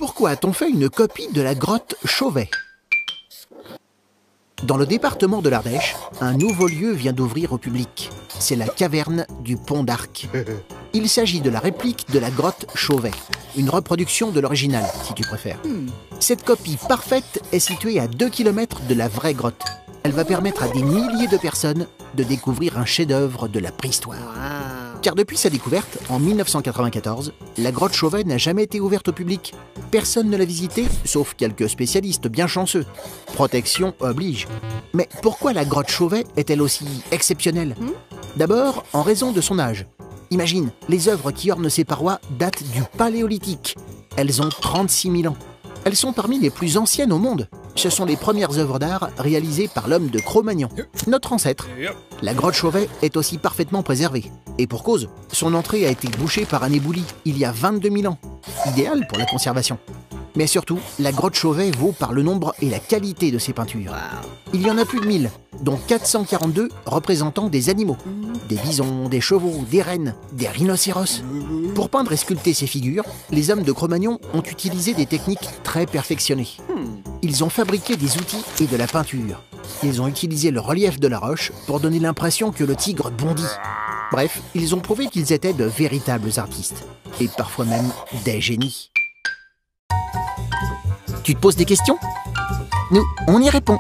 Pourquoi a-t-on fait une copie de la grotte Chauvet? Dans le département de l'Ardèche, un nouveau lieu vient d'ouvrir au public. C'est la caverne du Pont d'Arc. Il s'agit de la réplique de la grotte Chauvet, une reproduction de l'original, si tu préfères. Cette copie parfaite est située à 2 km de la vraie grotte. Elle va permettre à des milliers de personnes de découvrir un chef-d'œuvre de la préhistoire. Car depuis sa découverte, en 1994, la grotte Chauvet n'a jamais été ouverte au public. Personne ne l'a visitée, sauf quelques spécialistes bien chanceux. Protection oblige. Mais pourquoi la grotte Chauvet est-elle aussi exceptionnelle? D'abord, en raison de son âge. Imagine, les œuvres qui ornent ses parois datent du Paléolithique. Elles ont 36 000 ans. Elles sont parmi les plus anciennes au monde. Ce sont les premières œuvres d'art réalisées par l'homme de Cro-Magnon, notre ancêtre. La grotte Chauvet est aussi parfaitement préservée. Et pour cause, son entrée a été bouchée par un éboulis il y a 22 000 ans. Idéal pour la conservation. Mais surtout, la grotte Chauvet vaut par le nombre et la qualité de ses peintures. Il y en a plus de 1000, dont 442 représentant des animaux. Des bisons, des chevaux, des rennes, des rhinocéros. Pour peindre et sculpter ces figures, les hommes de Cro-Magnon ont utilisé des techniques très perfectionnées. Ils ont fabriqué des outils et de la peinture. Ils ont utilisé le relief de la roche pour donner l'impression que le tigre bondit. Bref, ils ont prouvé qu'ils étaient de véritables artistes. Et parfois même des génies. Tu te poses des questions? Nous, on y répond.